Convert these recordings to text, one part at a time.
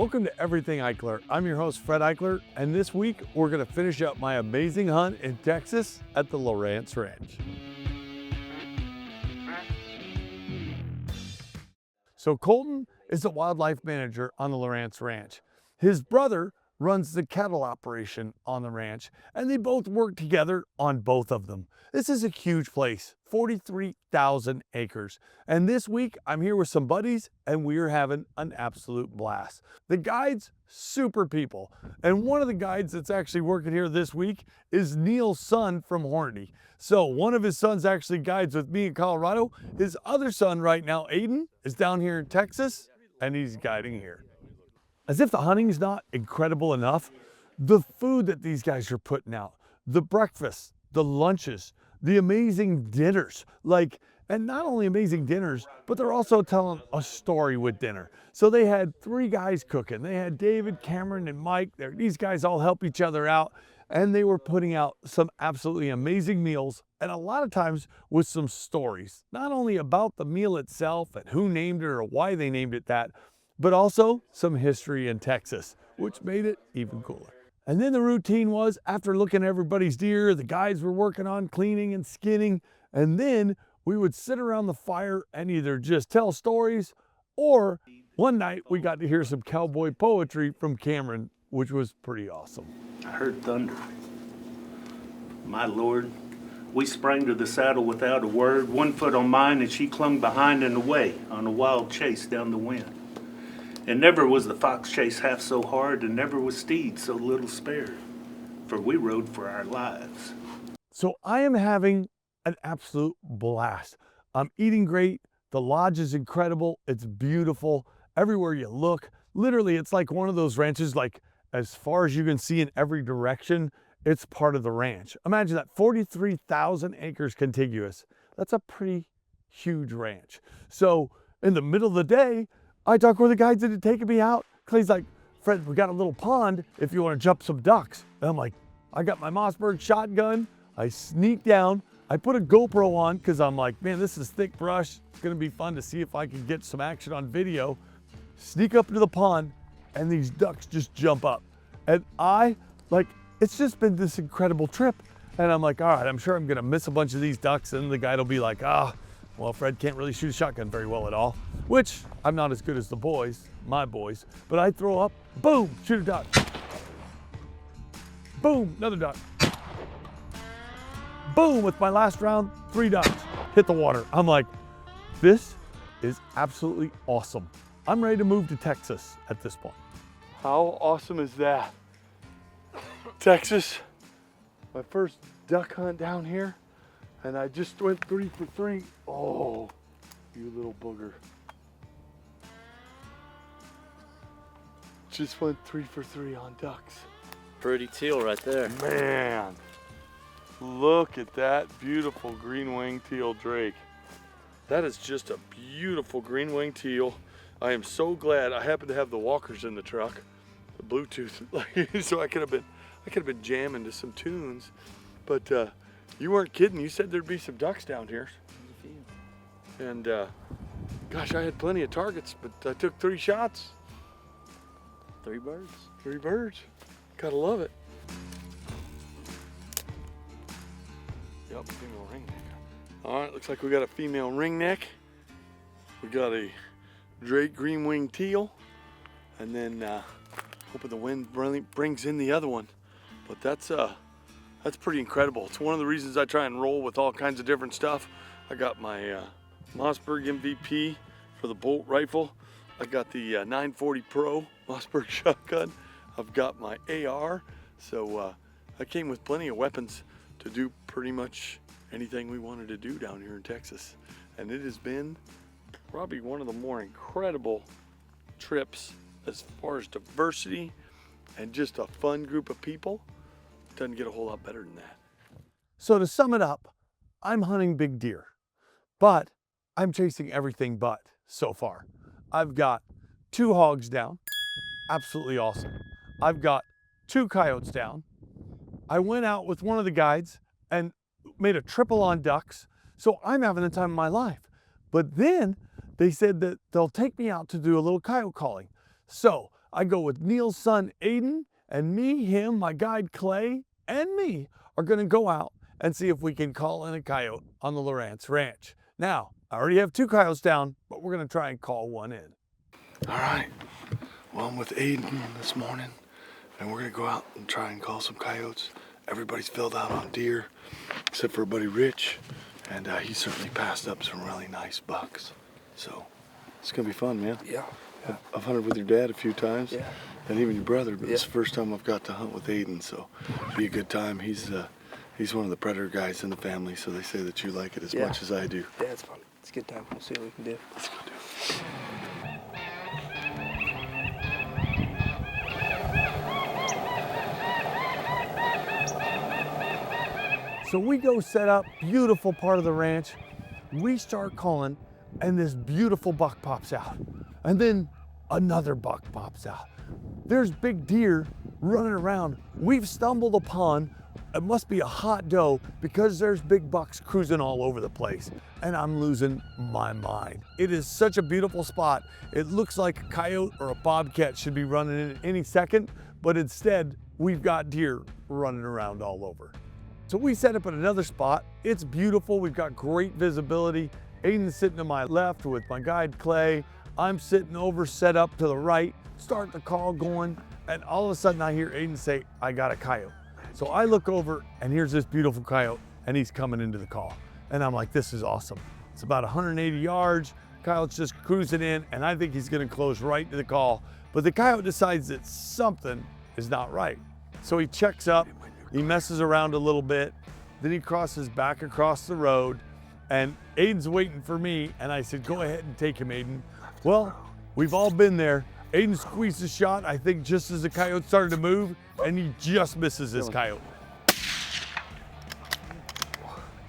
Welcome to Everything Eichler. I'm your host, Fred Eichler, and this week we're going to finish up my amazing hunt in Texas at the Laurance Ranch. So Colton is the wildlife manager on the Laurance Ranch. His brother runs the cattle operation on the ranch, and they both work together on both of them. This is a huge place, 43,000 acres. And this week I'm here with some buddies and we're having an absolute blast. The guides, super people. And one of the guides that's actually working here this week is Neil's son from Hornady. So one of his sons actually guides with me in Colorado. His other son right now, Aiden, is down here in Texas and he's guiding here. As if the hunting's not incredible enough, the food that these guys are putting out, the breakfasts, the lunches, the amazing dinners, and not only amazing dinners, but they're also telling a story with dinner. So they had 3 guys cooking. They had David, Cameron, and Mike. These guys all help each other out, and they were putting out some absolutely amazing meals, and a lot of times with some stories, not only about the meal itself and who named it or why they named it that, but also some history in Texas, which made it even cooler. And then the routine was, after looking at everybody's deer, the guys were working on cleaning and skinning, and then we would sit around the fire and either just tell stories, or one night we got to hear some cowboy poetry from Cameron, which was pretty awesome. I heard thunder. My Lord, we sprang to the saddle without a word, 1 foot on mine and she clung behind and away on a wild chase down the wind. And never was the fox chase half so hard, and never was steed so little spared, for we rode for our lives. So I am having an absolute blast. I'm eating great. The lodge is incredible. It's beautiful. Everywhere you look, literally it's like one of those ranches, like as far as you can see in every direction, it's part of the ranch. Imagine that, 43,000 acres contiguous. That's a pretty huge ranch. So in the middle of the day, I talk with the guys that had taken me out. Clay's like, Fred, we got a little pond if you want to jump some ducks. And I'm like, I got my Mossberg shotgun. I sneak down. I put a GoPro on because I'm like, man, this is thick brush. It's going to be fun to see if I can get some action on video. Sneak up into the pond and these ducks just jump up. And it's just been this incredible trip. And I'm like, all right, I'm sure I'm going to miss a bunch of these ducks. And the guy will be like, well, Fred can't really shoot a shotgun very well at all, which I'm not as good as the boys, my boys, but I throw up, boom, shoot a duck. Boom, another duck. Boom, with my last round, 3 ducks, hit the water. I'm like, this is absolutely awesome. I'm ready to move to Texas at this point. How awesome is that? Texas, my first duck hunt down here. And I just went 3 for 3. Oh, you little booger. Just went 3 for 3 on ducks. Pretty teal right there. Man, look at that beautiful green-winged teal drake. That is just a beautiful green-winged teal. I am so glad I happen to have the walkers in the truck, the Bluetooth, so I could have been jamming to some tunes, but you weren't kidding. You said there'd be some ducks down here. And gosh, I had plenty of targets, but I took 3 shots. 3 birds. 3 birds. Gotta love it. Yep, female ringneck. All right, looks like we got a female ringneck. We got a Drake green-winged teal. And then hoping the wind really brings in the other one. But that's pretty incredible. It's one of the reasons I try and roll with all kinds of different stuff. I got my Mossberg MVP for the bolt rifle. I got the 940 Pro Mossberg shotgun. I've got my AR. So I came with plenty of weapons to do pretty much anything we wanted to do down here in Texas. And it has been probably one of the more incredible trips as far as diversity and just a fun group of people. Doesn't get a whole lot better than that. So to sum it up, I'm hunting big deer, but I'm chasing everything but so far. I've got 2 hogs down, absolutely awesome. I've got 2 coyotes down. I went out with one of the guides and made a triple on ducks, so I'm having the time of my life. But then they said that they'll take me out to do a little coyote calling. So I go with Neil's son, Aiden, and me, him, my guide, Clay, and me are gonna go out and see if we can call in a coyote on the Laurance Ranch. Now, I already have 2 coyotes down, but we're gonna try and call one in. All right, well, I'm with Aiden this morning, and we're gonna go out and try and call some coyotes. Everybody's filled out on deer, except for our buddy Rich, and he certainly passed up some really nice bucks. So, it's gonna be fun, man. Yeah. I've hunted with your dad a few times, Yeah. and even your brother, but it's Yeah. the first time I've got to hunt with Aiden, so it'll be a good time. He's one of the predator guys in the family, so they say that you like it as Yeah. much as I do. Yeah, it's fun. It's a good time. We'll see what we can do. Let's go do it. So we go set up, beautiful part of the ranch. We start calling, and this beautiful buck pops out. And then another buck pops out. There's big deer running around. We've stumbled upon, it must be a hot doe because there's big bucks cruising all over the place. And I'm losing my mind. It is such a beautiful spot. It looks like a coyote or a bobcat should be running in any second, but instead we've got deer running around all over. So we set up at another spot. It's beautiful. We've got great visibility. Aiden's sitting to my left with my guide Clay. I'm sitting over, set up to the right, start the call going, and all of a sudden I hear Aiden say, I got a coyote. So I look over and here's this beautiful coyote and he's coming into the call. And I'm like, this is awesome. It's about 180 yards. Coyote's just cruising in and I think he's gonna close right to the call. But the coyote decides that something is not right. So he checks up, he messes around a little bit, then he crosses back across the road, and Aiden's waiting for me, and I said, go ahead and take him, Aiden. Well, we've all been there. Aiden squeezed a shot, I think just as the coyote started to move, and he just misses his coyote.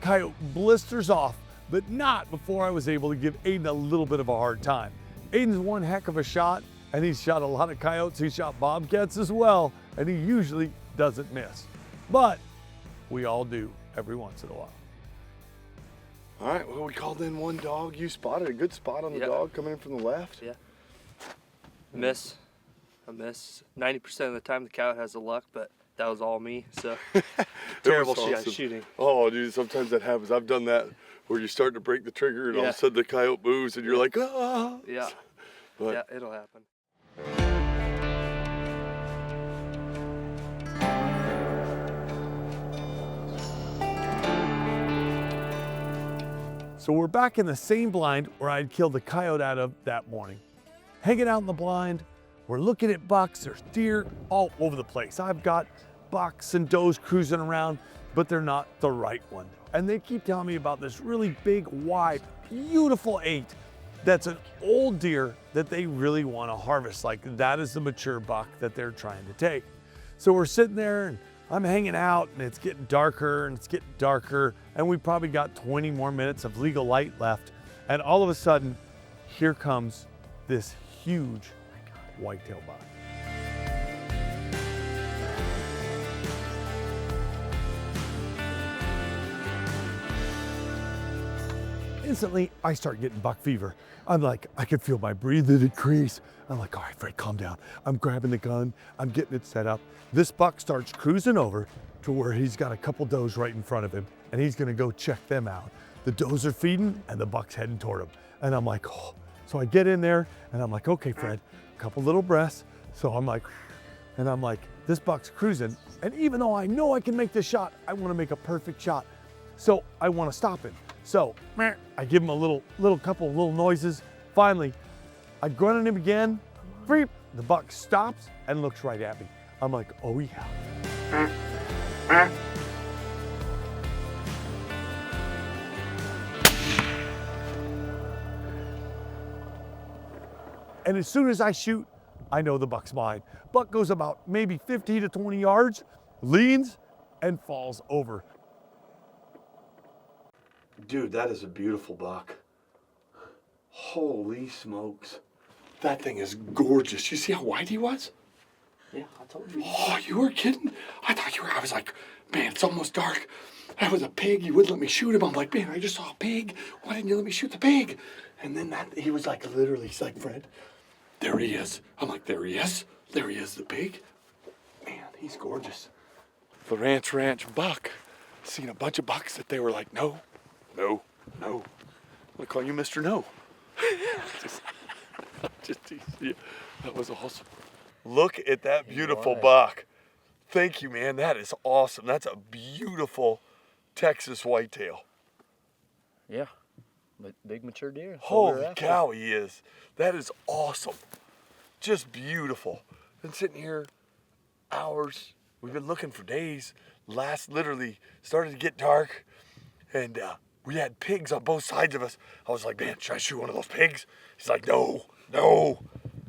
Coyote blisters off, but not before I was able to give Aiden a little bit of a hard time. Aiden's one heck of a shot, and he's shot a lot of coyotes. He's shot bobcats as well, and he usually doesn't miss. But we all do every once in a while. All right, well, we called in one dog. You spotted a good spot on the Yeah. dog coming in from the left. Yeah. Miss. A miss. 90% of the time the coyote has the luck, but that was all me. So terrible awesome. shooting. Oh, dude, sometimes that happens. I've done that where you start to break the trigger and all of Yeah. a sudden the coyote moves and you're like, ah. Yeah. But Yeah, it'll happen. So we're back in the same blind where I'd killed the coyote out of that morning. Hanging out in the blind, we're looking at bucks, there's deer all over the place. I've got bucks and does cruising around, but they're not the right one. And they keep telling me about this really big, wide, beautiful 8 that's an old deer that they really want to harvest. Like that is the mature buck that they're trying to take. So we're sitting there and I'm hanging out and it's getting darker and it's getting darker and we probably got 20 more minutes of legal light left. And all of a sudden, here comes this huge whitetail buck. Instantly, I start getting buck fever. I'm like, I can feel my breathing increase. I'm like, all right, Fred, calm down. I'm grabbing the gun, I'm getting it set up. This buck starts cruising over to where he's got a couple does right in front of him, and he's gonna go check them out. The does are feeding, and the buck's heading toward him. And I'm like, oh. So I get in there, and I'm like, okay, Fred, a couple little breaths. So I'm like, and I'm like, this buck's cruising, and even though I know I can make this shot, I wanna make a perfect shot. So I wanna stop him. So I give him a little couple of little noises. Finally, I grunt at him again. Beep. The buck stops and looks right at me. I'm like, oh yeah. And as soon as I shoot, I know the buck's mine. Buck goes about maybe 15 to 20 yards, leans, and falls over. dude, that is a beautiful buck. Holy smokes. That thing is gorgeous. You see how wide he was? Yeah, I told you. Oh, you were kidding? I thought you were. I was like, man, it's almost dark. That was a pig. You wouldn't let me shoot him. I'm like, man, I just saw a pig. Why didn't you let me shoot the pig? And then he was like, literally, he's like, Fred, there he is. I'm like, there he is. There he is, the pig. Man, he's gorgeous. Laurance Ranch buck. Seen a bunch of bucks that they were like, no, no, no. I'm gonna call you Mr. No. Yeah, that was awesome. Look at that beautiful buck. Thank you, man. That is awesome. That's a beautiful Texas whitetail. Yeah. But big mature deer. That's what Holy we're after. cow, he is. That is awesome. Just beautiful. Been sitting here hours. We've been looking for days. Literally started to get dark, and we had pigs on both sides of us. I was like, man, should I shoot one of those pigs? He's like, no, no.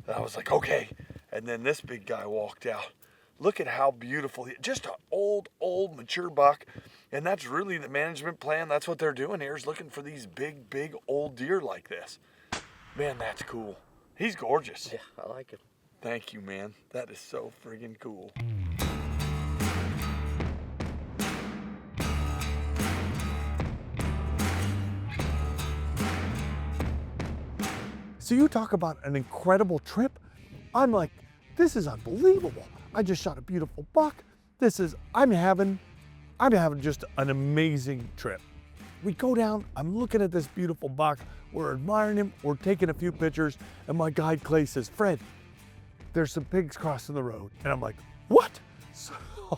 And I was like, okay. And then this big guy walked out. Look at how beautiful just an old, mature buck. And that's really the management plan. That's what they're doing here, is looking for these big, old deer like this. Man, that's cool. He's gorgeous. Yeah, I like it. Thank you, man. That is so friggin' cool. So you talk about an incredible trip. I'm like, this is unbelievable. I just shot a beautiful buck. I'm having just an amazing trip. We go down, I'm looking at this beautiful buck. We're admiring him, we're taking a few pictures, and my guide Clay says, Fred, there's some pigs crossing the road. And I'm like, what? So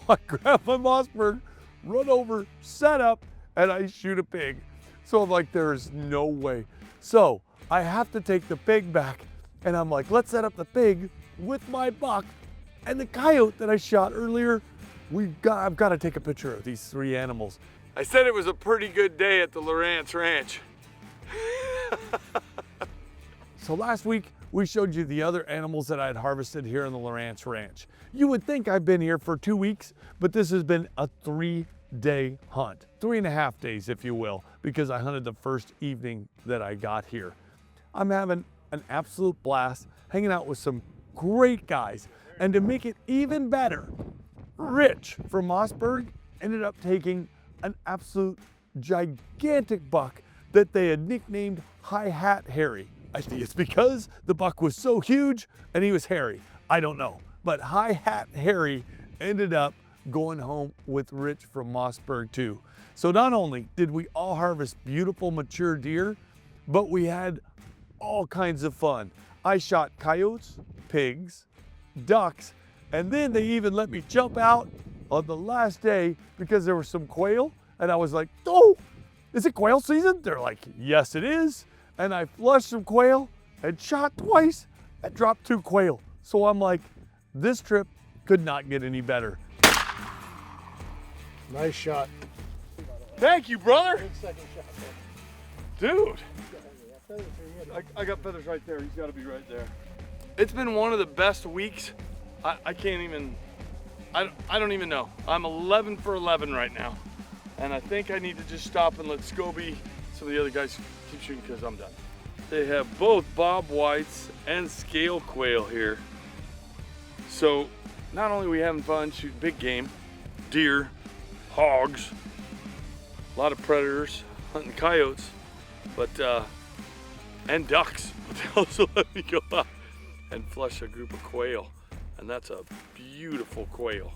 I grab my Mossberg, run over, set up, and I shoot a pig. So I'm like, there is no way. So I have to take the pig back, and I'm like, let's set up the pig with my buck and the coyote that I shot earlier. I've got to take a picture of these three animals. I said it was a pretty good day at the Laurance Ranch. So last week, we showed you the other animals that I had harvested here on the Laurance Ranch. You would think I've been here for 2 weeks, but this has been a 3-day hunt. 3.5 days, if you will, because I hunted the first evening that I got here. I'm having an absolute blast hanging out with some great guys. And to make it even better, Rich from Mossberg ended up taking an absolute gigantic buck that they had nicknamed High Hat Harry. I think it's because the buck was so huge and he was hairy. I don't know. But High Hat Harry ended up going home with Rich from Mossberg too. So not only did we all harvest beautiful mature deer, but we had all kinds of fun. I shot coyotes, pigs, ducks, and then they even let me jump out on the last day because there was some quail, and I was like, oh, is it quail season? They're like, yes, it is. And I flushed some quail and shot twice and dropped 2 quail. So I'm like, this trip could not get any better. Nice shot. Thank you, brother. Good second shot. Dude, There. I got feathers right there. He's got to be right there. It's been one of the best weeks. I can't even, I don't even know. I'm 11 for 11 right now. And I think I need to just stop and let Scobie, some of the other guys, keep shooting because I'm done. They have both bob whites and scale quail here. So not only are we having fun shooting big game, deer, hogs, a lot of predators, hunting coyotes, but and ducks. But they also let me go out and flush a group of quail, and that's a beautiful quail.